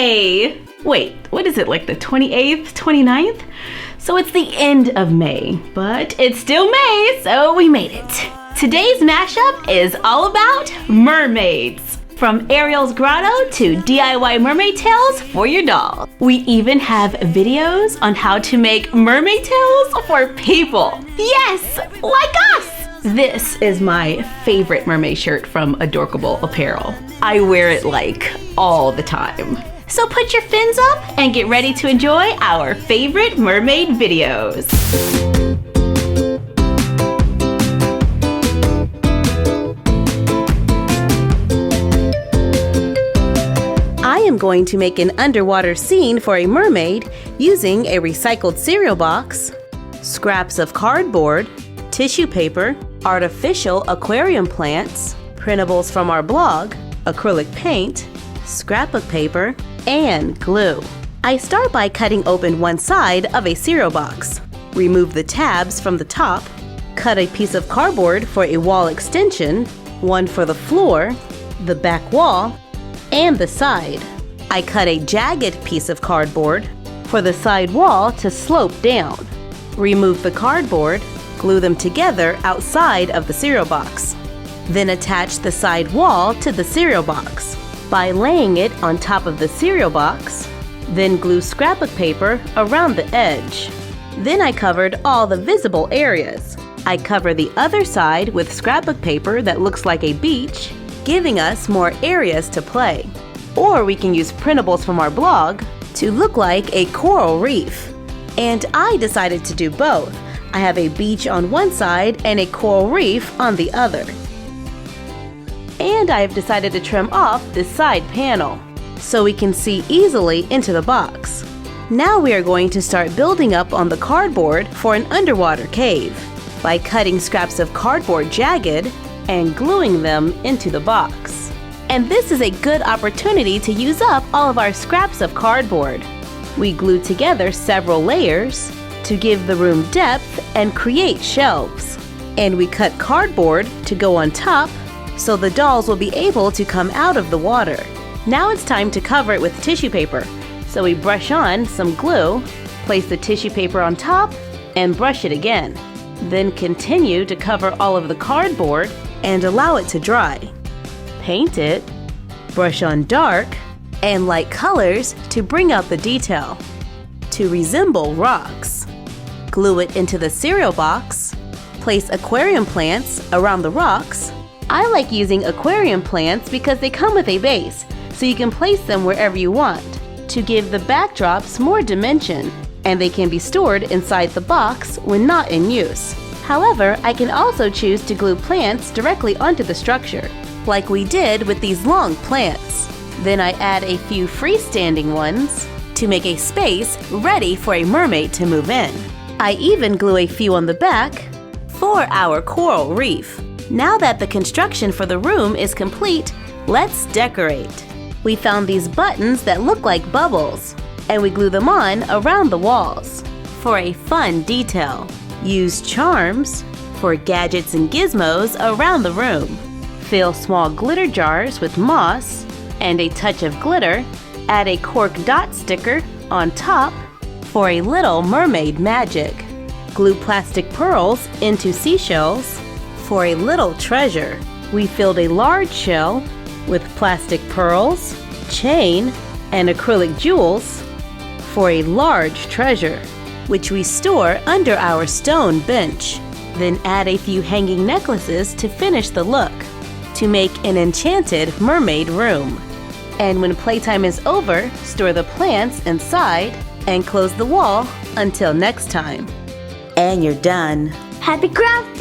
May. Wait, what is it, like the 28th, 29th? So it's the end of May, but it's still May, so we made it. Today's mashup is all about mermaids. From Ariel's Grotto to DIY mermaid tails for your doll. We even have videos on how to make mermaid tails for people. Yes, like us! This is my favorite mermaid shirt from Adorkable Apparel. I wear it like all the time. So put your fins up and get ready to enjoy our favorite mermaid videos. I am going to make an underwater scene for a mermaid using a recycled cereal box, scraps of cardboard, tissue paper, artificial aquarium plants, printables from our blog, acrylic paint, scrapbook paper, and glue. I start by cutting open one side of a cereal box. Remove the tabs from the top, cut a piece of cardboard for a wall extension, one for the floor, the back wall, and the side. I cut a jagged piece of cardboard for the side wall to slope down. Remove the cardboard, glue them together outside of the cereal box. Then attach the side wall to the cereal box by laying it on top of the cereal box. Then glue scrapbook paper around the edge. Then I covered all the visible areas. I cover the other side with scrapbook paper that looks like a beach, giving us more areas to play. Or we can use printables from our blog to look like a coral reef. And I decided to do both. I have a beach on one side and a coral reef on the other. And I have decided to trim off this side panel so we can see easily into the box. Now we are going to start building up on the cardboard for an underwater cave by cutting scraps of cardboard jagged and gluing them into the box. And this is a good opportunity to use up all of our scraps of cardboard. We glue together several layers to give the room depth and create shelves. And we cut cardboard to go on top so the dolls will be able to come out of the water. Now it's time to cover it with tissue paper. So we brush on some glue, place the tissue paper on top, and brush it again. Then continue to cover all of the cardboard and allow it to dry. Paint it, brush on dark and light colors to bring out the detail, to resemble rocks. Glue it into the cereal box. Place aquarium plants around the rocks. I like using aquarium plants because they come with a base, so you can place them wherever you want to give the backdrops more dimension, and they can be stored inside the box when not in use. However, I can also choose to glue plants directly onto the structure, like we did with these long plants. Then I add a few freestanding ones to make a space ready for a mermaid to move in. I even glue a few on the back for our coral reef. Now that the construction for the room is complete, let's decorate. We found these buttons that look like bubbles, and we glue them on around the walls for a fun detail. Use charms for gadgets and gizmos around the room. Fill small glitter jars with moss and a touch of glitter. Add a cork dot sticker on top for a little mermaid magic. Glue plastic pearls into seashells for a little treasure. We filled a large shell with plastic pearls, chain, and acrylic jewels for a large treasure, which we store under our stone bench. Then add a few hanging necklaces to finish the look, to make an enchanted mermaid room. And when playtime is over, store the plants inside and close the wall until next time. And you're done. Happy crafting!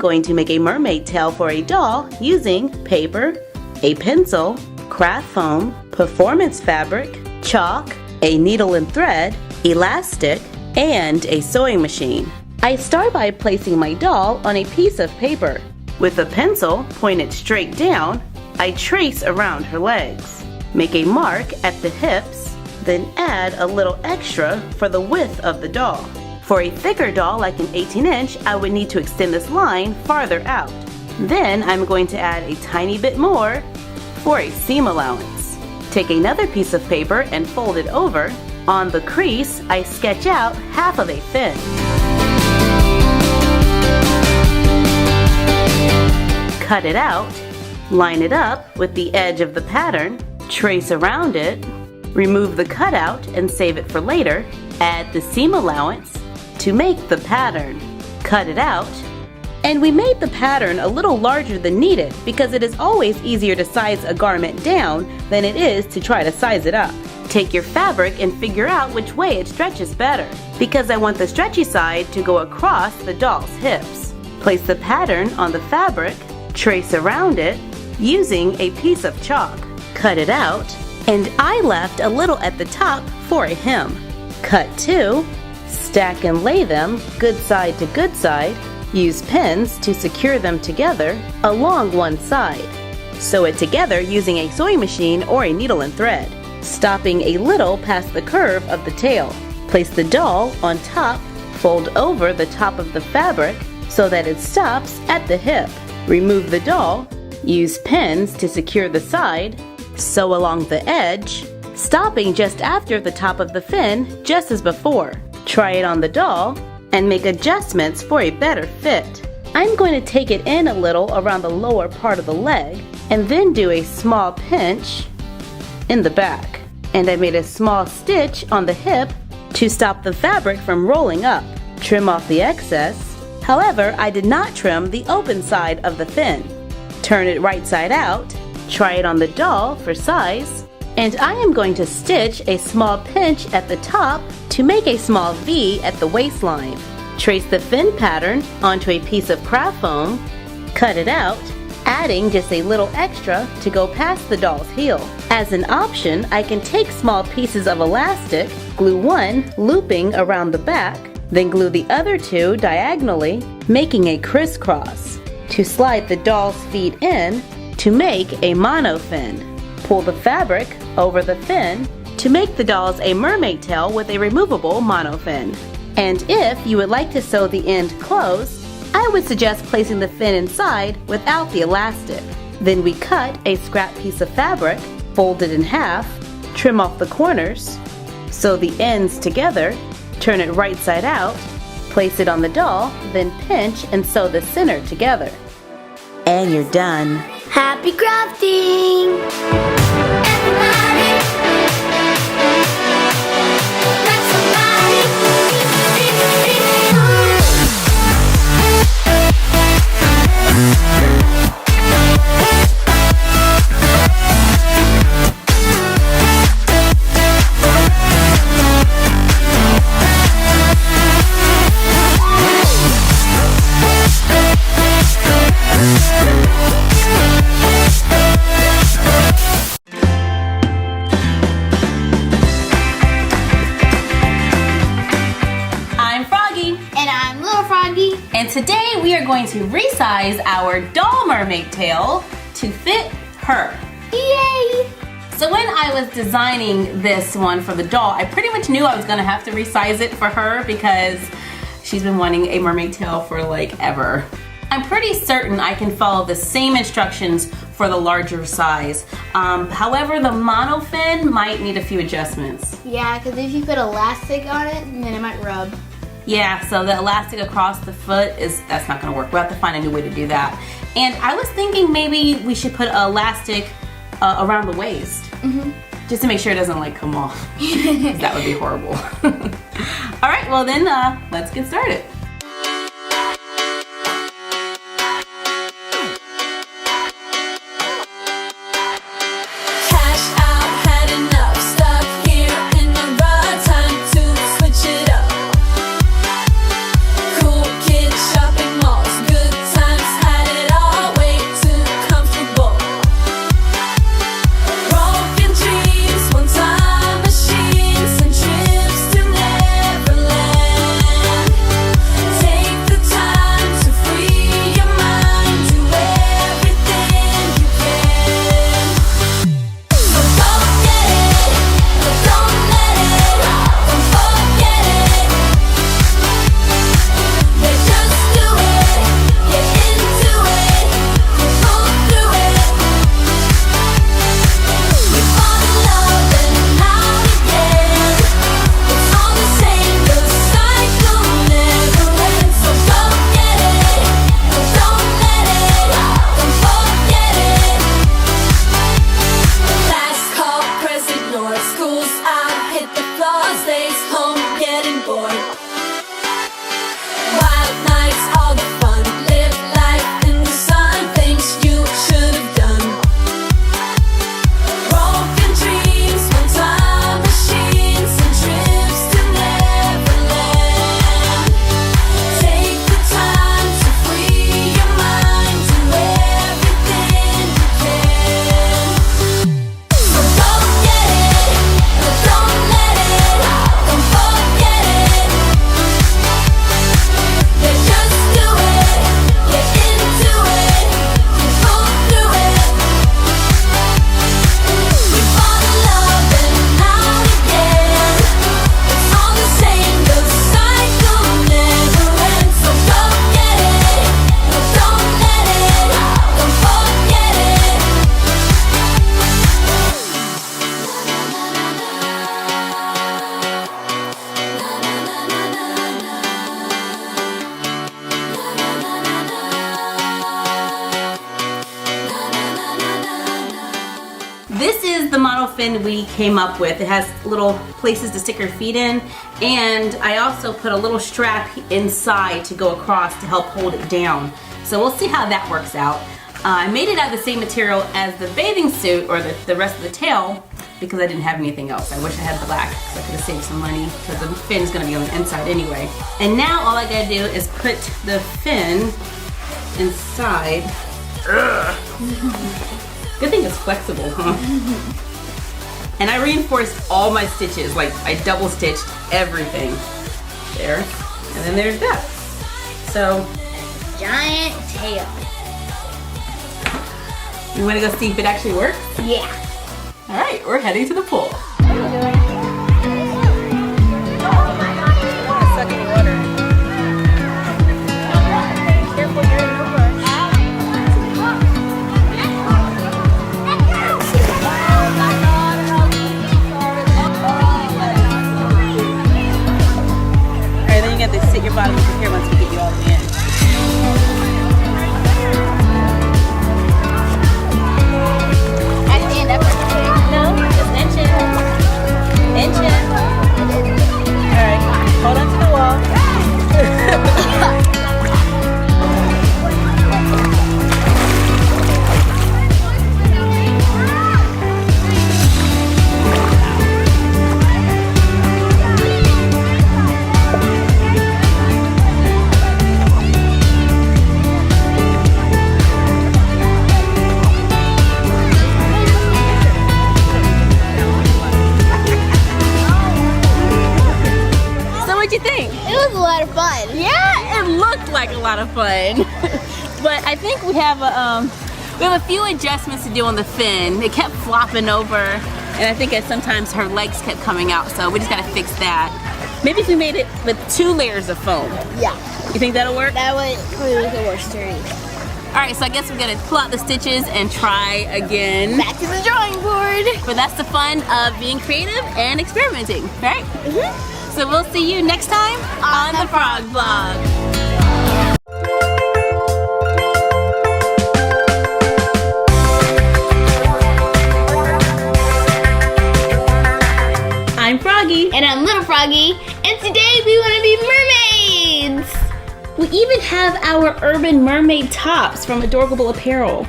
going to make a mermaid tail for a doll using paper, a pencil, craft foam, performance fabric, chalk, a needle and thread, elastic, and a sewing machine. I start by placing my doll on a piece of paper. With a pencil pointed straight down, I trace around her legs. Make a mark at the hips, then add a little extra for the width of the doll. For a thicker doll like an 18-inch, I would need to extend this line farther out. Then I'm going to add a tiny bit more for a seam allowance. Take another piece of paper and fold it over. On the crease, I sketch out half of a fin. Cut it out, line it up with the edge of the pattern, trace around it, remove the cutout and save it for later, add the seam allowance to make the pattern. Cut it out, and we made the pattern a little larger than needed because it is always easier to size a garment down than it is to try to size it up. Take your fabric and figure out which way it stretches better, because I want the stretchy side to go across the doll's hips. Place the pattern on the fabric, trace around it using a piece of chalk. Cut it out, and I left a little at the top for a hem. Cut two, stack and lay them good side to good side. Use pins to secure them together along one side. Sew it together using a sewing machine or a needle and thread, stopping a little past the curve of the tail. Place the doll on top, fold over the top of the fabric so that it stops at the hip. Remove the doll, use pins to secure the side, sew along the edge, stopping just after the top of the fin just as before. Try it on the doll and make adjustments for a better fit. I'm going to take it in a little around the lower part of the leg and then do a small pinch in the back. And I made a small stitch on the hip to stop the fabric from rolling up. Trim off the excess. However, I did not trim the open side of the fin. Turn it right side out, try it on the doll for size, and I am going to stitch a small pinch at the top to make a small V at the waistline. Trace the fin pattern onto a piece of craft foam, cut it out, adding just a little extra to go past the doll's heel. As an option, I can take small pieces of elastic, glue one looping around the back, then glue the other two diagonally, making a crisscross. To slide the doll's feet in to make a monofin. Pull the fabric over the fin to make the dolls a mermaid tail with a removable monofin. And if you would like to sew the end closed, I would suggest placing the fin inside without the elastic. Then we cut a scrap piece of fabric, fold it in half, trim off the corners, sew the ends together, turn it right side out, place it on the doll, then pinch and sew the center together. And you're done. Happy crafting! Everybody, grab And today we are going to resize our doll mermaid tail to fit her. Yay! So when I was designing this one for the doll, I pretty much knew I was going to have to resize it for her because she's been wanting a mermaid tail for like ever. I'm pretty certain I can follow the same instructions for the larger size. However, the monofin might need a few adjustments. Yeah, because if you put elastic on it, then it might rub. Yeah, so the elastic across the foot, that's not going to work. We'll have to find a new way to do that. And I was thinking maybe we should put elastic around the waist. Just to make sure it doesn't like come off. That would be horrible. All right, well then let's get started. Cool kids shopping malls, good times hit the floor, stays home getting bored. Wild nights, all the fun, live life in the sun, things you should have done. Broken dreams, one-time machines, and trips to Neverland. Take the time to free your mind, do everything you can. So go get it, but don't let it, don't forget it. Yeah, just do it, get into it, you pull through it. We fall in love and out again. It's all the same, the cycle never ends. So go get it, but don't let it, don't forget it. This is the model fin we came up with. It has little places to stick your feet in, and I also put a little strap inside to go across to help hold it down. So we'll see how that works out. I made it out of the same material as the bathing suit, or the rest of the tail, because I didn't have anything else. I wish I had black, so I could have saved some money, because the fin is going to be on the inside anyway. And now all I gotta do is put the fin inside. Good thing it's flexible, huh? And I reinforced all my stitches, like I double stitched everything. There, and then there's that. So, Giant tail. you wanna go see if it actually works? Yeah. All right, we're heading to the pool. Alright, then you got to sit your bottom over here once we get you all the way in. I stand up. No, just inch in. Inch in. Alright, hold on to the wall. What'd you think? It was a lot of fun. Yeah, it looked like a lot of fun. But I think we have a few adjustments to do on the fin. It kept flopping over, and I think sometimes her legs kept coming out, so we just gotta fix that. Maybe if we made it with 2 layers of foam. Yeah. You think that'll work? That would probably make it more sturdy. Alright, so I guess we're gonna pull out the stitches and try again. Back to the drawing board. But that's the fun of being creative and experimenting, right? Mm-hmm. So we'll see you next time on the Frog Vlog. I'm Froggy. And I'm Little Froggy. And today we want to be mermaids. We even have our urban mermaid tops from Adorable Apparel.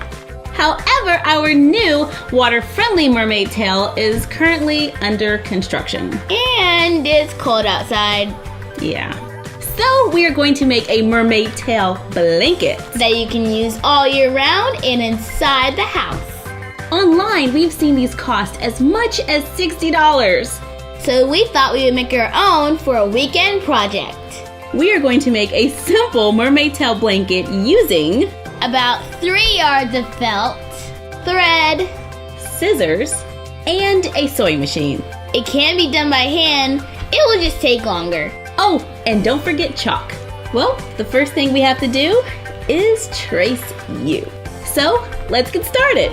However, our new water-friendly mermaid tail is currently under construction. And it's cold outside. Yeah. So we are going to make a mermaid tail blanket. That you can use all year round and inside the house. Online, we've seen these cost as much as $60. So we thought we would make our own for a weekend project. We are going to make a simple mermaid tail blanket using About 3 yards of felt, thread, scissors, and a sewing machine. It can be done by hand, it will just take longer. Oh, and don't forget chalk. Well, the first thing we have to do is trace you. So, let's get started.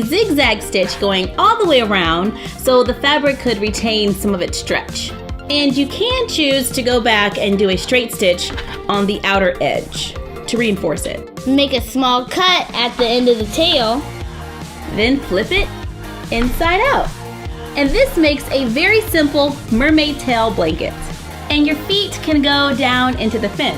a zigzag stitch going all the way around so the fabric could retain some of its stretch. And you can choose to go back and do a straight stitch on the outer edge to reinforce it. Make a small cut at the end of the tail. Then flip it inside out. And this makes a very simple mermaid tail blanket. And your feet can go down into the fin.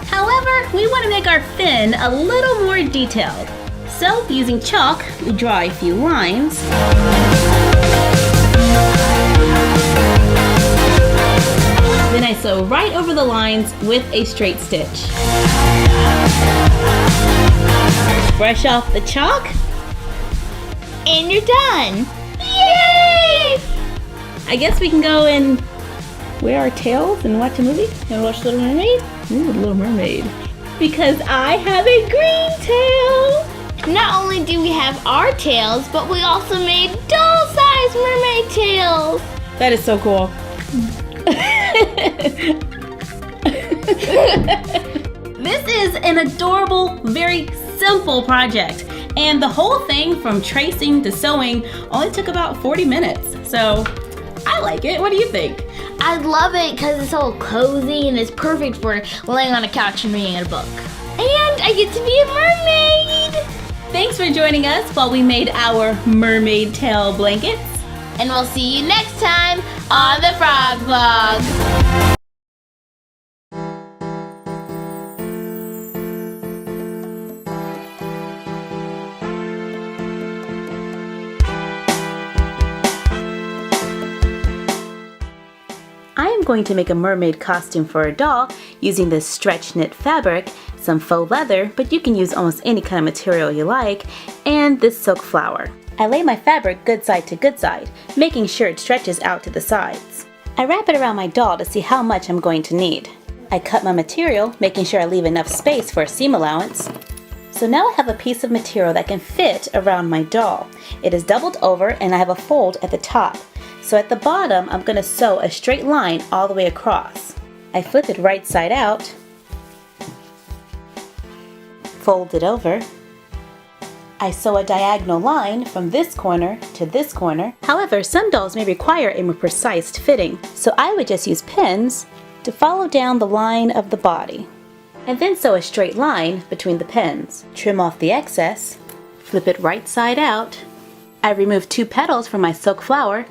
However, we want to make our fin a little more detailed. So using chalk, we draw a few lines. Then I sew right over the lines with a straight stitch. Brush off the chalk. And you're done. Yay! I guess we can go and wear our tails and watch a movie. And watch Little Mermaid? Ooh, Little Mermaid. Because I have a green tail. Not only do we have our tails, but we also made doll-sized mermaid tails. That is so cool. This is an adorable, very simple project. And the whole thing from tracing to sewing only took about 40 minutes. So I like it. What do you think? I love it because it's all cozy and it's perfect for laying on a couch and reading a book. And I get to be a mermaid. Thanks for joining us while we made our mermaid tail blankets. And we'll see you next time on the Frog Vlog. I am going to make a mermaid costume for a doll using this stretch knit fabric, some faux leather, but you can use almost any kind of material you like, and this silk flower. I lay my fabric good side to good side, making sure it stretches out to the sides. I wrap it around my doll to see how much I'm going to need. I cut my material, making sure I leave enough space for a seam allowance. So now I have a piece of material that can fit around my doll. It is doubled over and I have a fold at the top. So at the bottom, I'm going to sew a straight line all the way across. I flip it right side out, fold it over. I sew a diagonal line from this corner to this corner. However, some dolls may require a more precise fitting, so I would just use pins to follow down the line of the body. And then sew a straight line between the pins. Trim off the excess, flip it right side out. I remove 2 petals from my silk flower.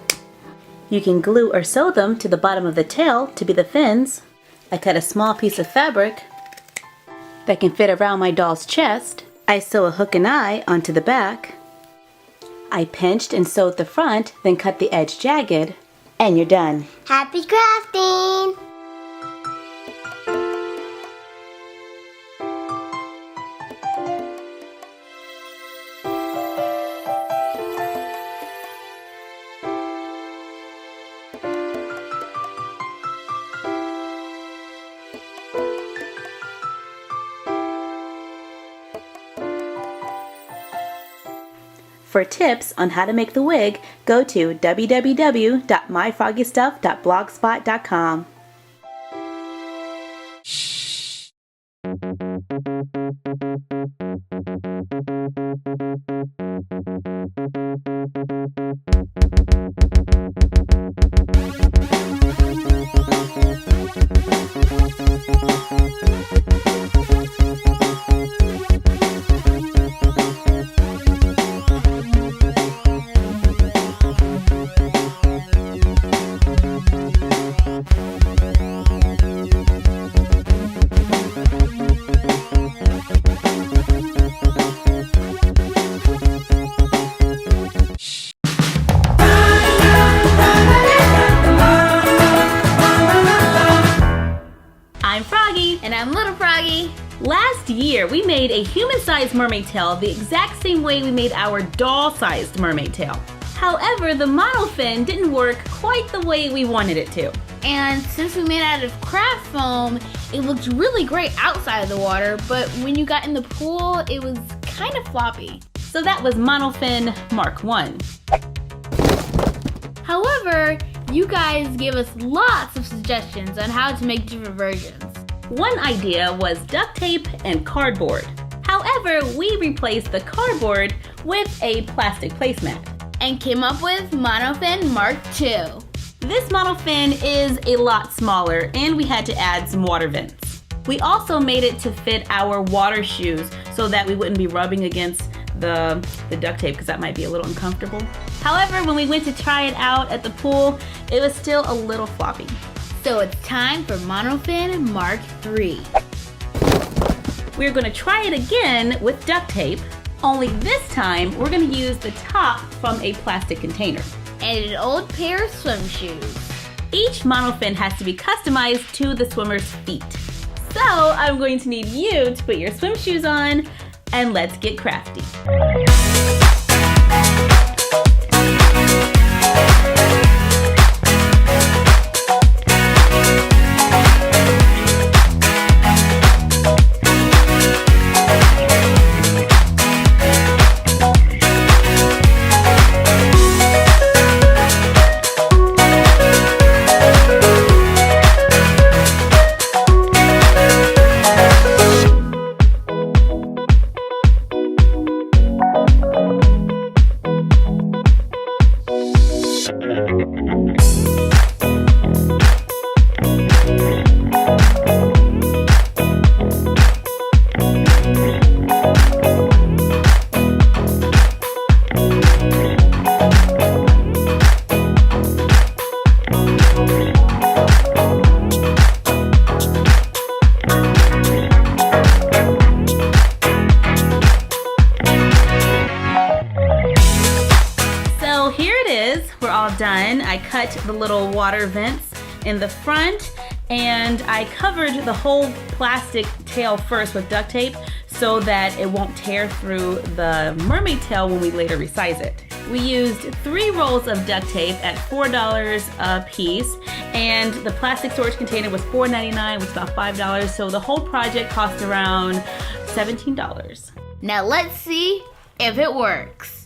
You can glue or sew them to the bottom of the tail to be the fins. I cut a small piece of fabric that can fit around my doll's chest. I sew a hook and eye onto the back. I pinched and sewed the front, then cut the edge jagged, and you're done. Happy crafting! For tips on how to make the wig, go to www.myfroggystuff.blogspot.com. I'm Froggy. And I'm Little Froggy. Last year, we made a human-sized mermaid tail the exact same way we made our doll-sized mermaid tail. However, the model fin didn't work quite the way we wanted it to. And since we made it out of craft foam, it looked really great outside of the water, but when you got in the pool, it was kind of floppy. So that was monofin Mark 1. However, you guys gave us lots of suggestions on how to make different versions. One idea was duct tape and cardboard. However, we replaced the cardboard with a plastic placemat. And came up with monofin Mark II. This monofin is a lot smaller and we had to add some water vents. We also made it to fit our water shoes so that we wouldn't be rubbing against the duct tape because that might be a little uncomfortable. However, when we went to try it out at the pool, it was still a little floppy. So it's time for monofin Mark III. We're going to try it again with duct tape, only this time we're going to use the top from a plastic container. And an old pair of swim shoes. Each monofin has to be customized to the swimmer's feet. So I'm going to need you to put your swim shoes on and let's get crafty. We're all done. I cut the little water vents in the front and I covered the whole plastic tail first with duct tape so that it won't tear through the mermaid tail when we later resize it. We used 3 rolls of duct tape at $4 a piece, and the plastic storage container was $4.99, which is about $5, so the whole project cost around $17. Now let's see if it works.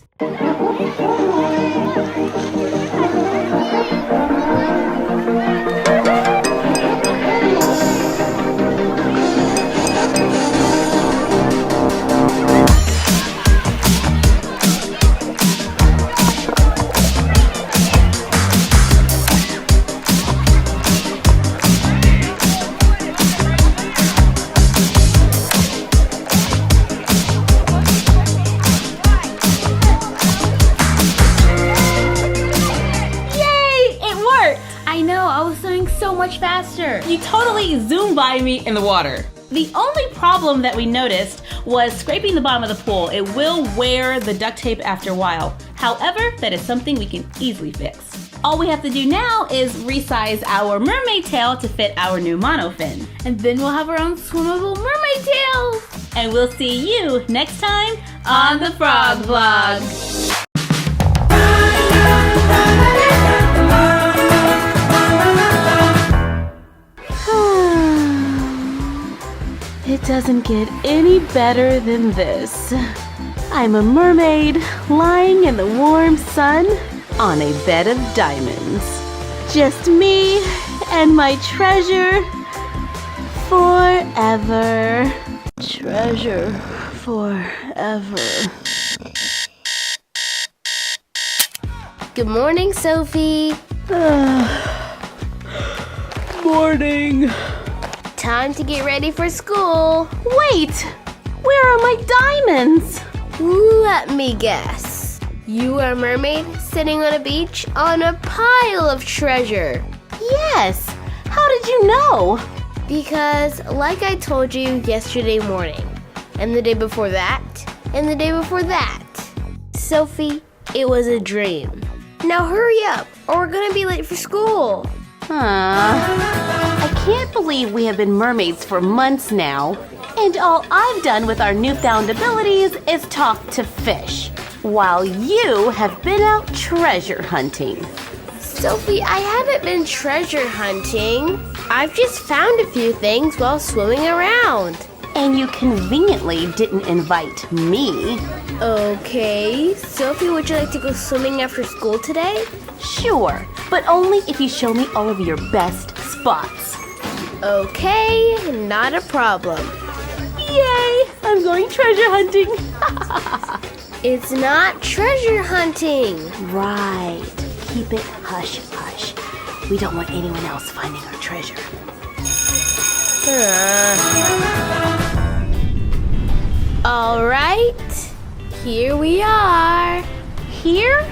Much faster. You totally zoomed by me in the water. The only problem that we noticed was scraping the bottom of the pool. It will wear the duct tape after a while. However, that is something we can easily fix. All we have to do now is resize our mermaid tail to fit our new monofin. And then we'll have our own swimmable mermaid tail. And we'll see you next time on the Frog Vlog. It doesn't get any better than this. I'm a mermaid lying in the warm sun on a bed of diamonds. Just me and my treasure forever. Treasure forever. Good morning, Sophie. Morning. Time to get ready for school. Wait! Where are my diamonds? Let me guess. You are a mermaid sitting on a beach on a pile of treasure. Yes! How did you know? Because, like I told you yesterday morning, and the day before that, and the day before that, Sophie, it was a dream. Now hurry up, or we're gonna be late for school. I can't believe we have been mermaids for months now, and all I've done with our newfound abilities is talk to fish, while you have been out treasure hunting. Sophie, I haven't been treasure hunting. I've just found a few things while swimming around. And you conveniently didn't invite me. Okay, Sophie, would you like to go swimming after school today? Sure, but only if you show me all of your best spots. Okay, not a problem. Yay! I'm going treasure hunting. It's not treasure hunting. Right. Keep it hush hush. We don't want anyone else finding our treasure. All right, here we are. Here?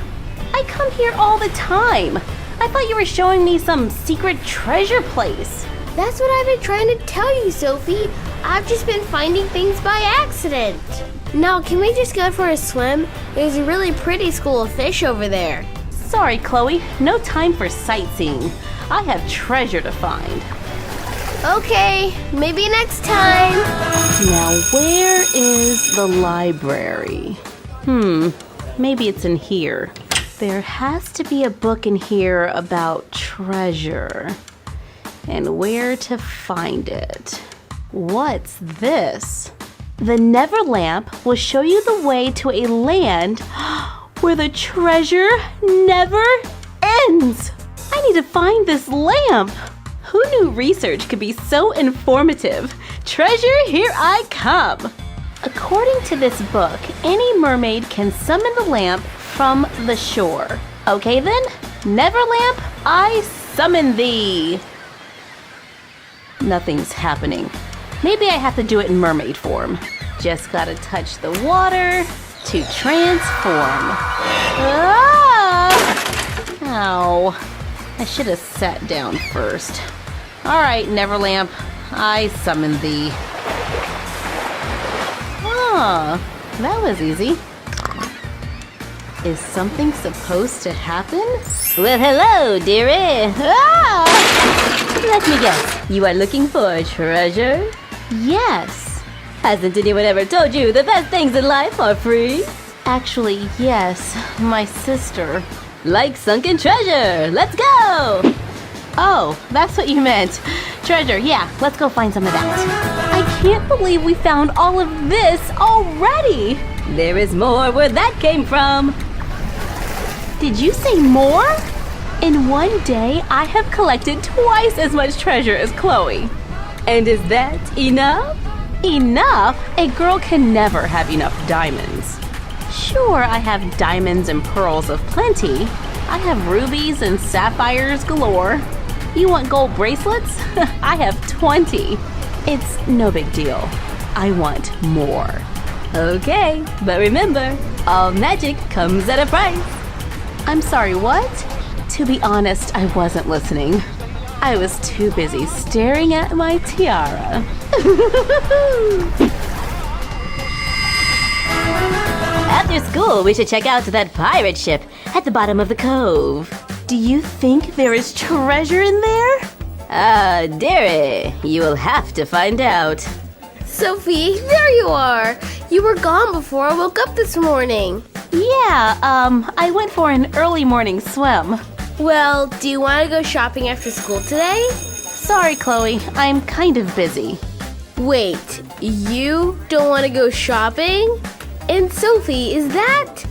I come here all the time. I thought you were showing me some secret treasure place. That's what I've been trying to tell you, Sophie. I've just been finding things by accident. Now, can we just go for a swim? There's a really pretty school of fish over there. Sorry, Chloe. No time for sightseeing. I have treasure to find. Okay, maybe next time. Now, where is the library? Maybe it's in here. There has to be a book in here about treasure. And where to find it. What's this? The Never Lamp will show you the way to a land where the treasure never ends. I need to find this lamp. Who knew research could be so informative? Treasure, here I come. According to this book, any mermaid can summon the lamp from the shore. Okay then, Never Lamp, I summon thee. Nothing's happening. Maybe I have to do it in mermaid form. Just gotta touch the water to transform. Ah! Ow. I should have sat down first. Alright, Neverlamp, I summon thee. Ah, that was easy. Is something supposed to happen? Well, hello, dearie. Ah! Let me guess, you are looking for treasure? Yes. Hasn't anyone ever told you the best things in life are free? Actually, yes, my sister. Like sunken treasure, let's go! Oh, that's what you meant. Treasure, yeah, let's go find some of that. I can't believe we found all of this already! There is more where that came from. Did you say more? In one day, I have collected twice as much treasure as Chloe. And is that enough? Enough? A girl can never have enough diamonds. Sure, I have diamonds and pearls of plenty. I have rubies and sapphires galore. You want gold bracelets? I have 20. It's no big deal. I want more. Okay, but remember, all magic comes at a price. I'm sorry, what? To be honest, I wasn't listening. I was too busy staring at my tiara. After school, we should check out that pirate ship at the bottom of the cove. Do you think there is treasure in there? Dearie, you will have to find out. Sophie, there you are. You were gone before I woke up this morning. Yeah, I went for an early morning swim. Well, do you want to go shopping after school today? Sorry, Chloe, I'm kind of busy. Wait, you don't want to go shopping? And Sophie, is that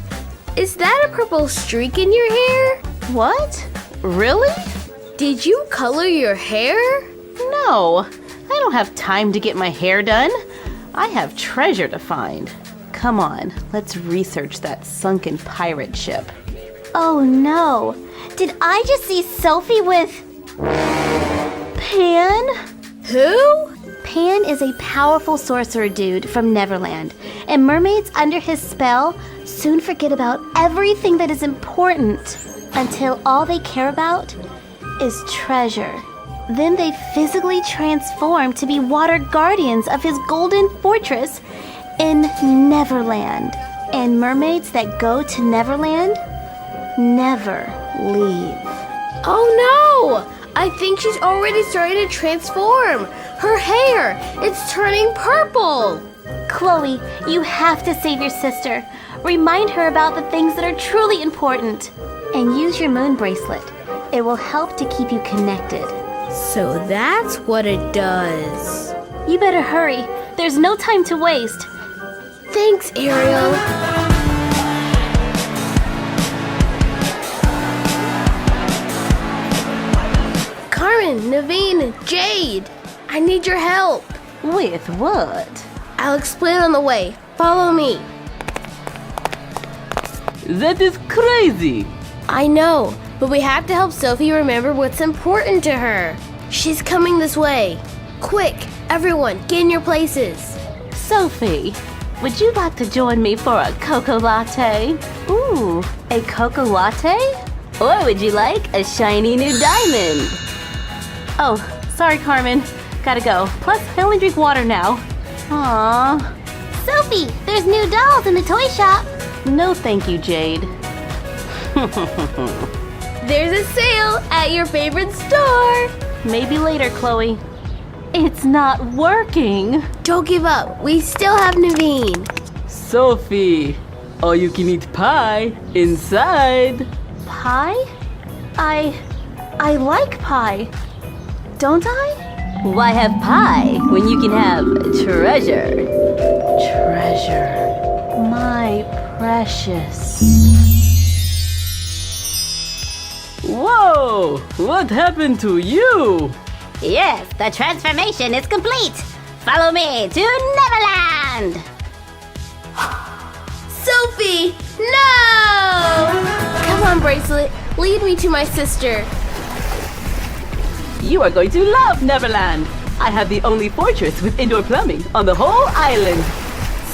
a purple streak in your hair? What? Really? Did you color your hair? No, I don't have time to get my hair done. I have treasure to find. Come on, let's research that sunken pirate ship. Oh no, did I just see Sophie with Pan? Who? Pan is a powerful sorcerer dude from Neverland, and mermaids under his spell soon forget about everything that is important until all they care about is treasure. Then they physically transform to be water guardians of his golden fortress in Neverland. And mermaids that go to Neverland never leave. Oh no! I think she's already starting to transform. Her hair, it's turning purple. Chloe, you have to save your sister. Remind her about the things that are truly important. And use your moon bracelet. It will help to keep you connected. So that's what it does. You better hurry. There's no time to waste. Thanks, Ariel. Carmen, Naveen, Jade, I need your help. With what? I'll explain on the way. Follow me. That is crazy. I know, but we have to help Sophie remember what's important to her. She's coming this way. Quick, everyone, get in your places. Sophie, would you like to join me for a cocoa latte? Ooh, a cocoa latte? Or would you like a shiny new diamond? Oh, sorry, Carmen. Gotta go. Plus, I only drink water now. Aww. Sophie, there's new dolls in the toy shop. No thank you, Jade. There's a sale at your favorite store. Maybe later, Chloe. It's not working. Don't give up. We still have Naveen. Sophie, all you can eat pie inside. Pie? I like pie. Don't I? Why have pie when you can have treasure? Treasure. My precious. Whoa! What happened to you? Yes, the transformation is complete. Follow me to Neverland. Sophie, no! Come on, Bracelet. Lead me to my sister. You are going to love Neverland. I have the only fortress with indoor plumbing on the whole island.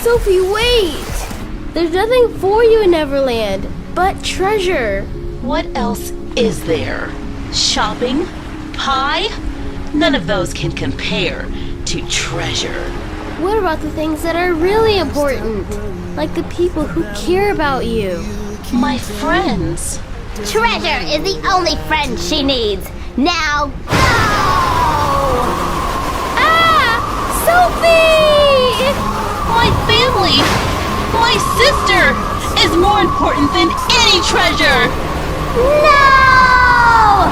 Sophie, wait! There's nothing for you in Neverland but treasure. What else is there? Shopping? Pie? None of those can compare to treasure. What about the things that are really important? Like the people who care about you. My friends. Treasure is the only friend she needs. Now go! Ah! Sophie! My family! My sister is more important than any treasure! No!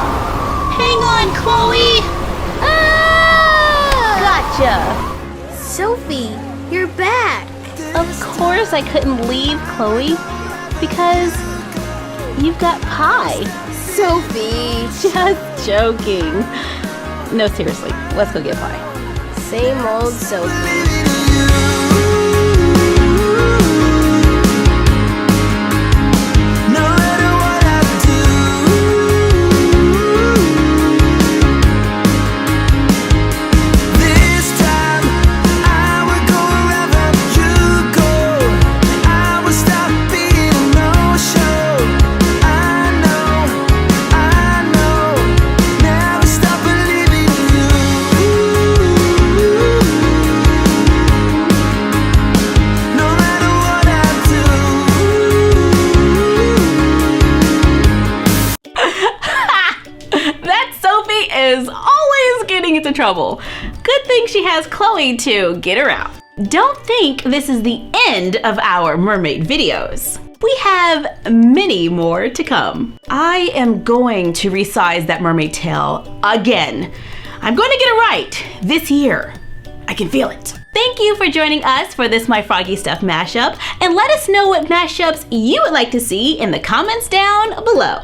Hang on, Chloe! Ah! Gotcha! Sophie, you're back. Of course I couldn't leave, Chloe, because you've got pie. Sophie. Just joking. No, seriously, let's go get pie. Same old Sophie. Is always getting into trouble. Good thing she has Chloe to get her out. Don't think this is the end of our mermaid videos. We have many more to come. I am going to resize that mermaid tail again. I'm going to get it right this year. I can feel it. Thank you for joining us for this My Froggy Stuff mashup, and let us know what mashups you would like to see in the comments down below.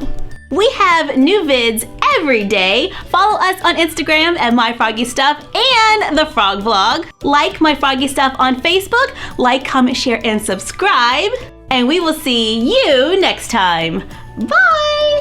We have new vids every day. Follow us on Instagram at My Froggy Stuff and The Frog Vlog. Like My Froggy Stuff on Facebook. Like, comment, share, and subscribe. And we will see you next time. Bye!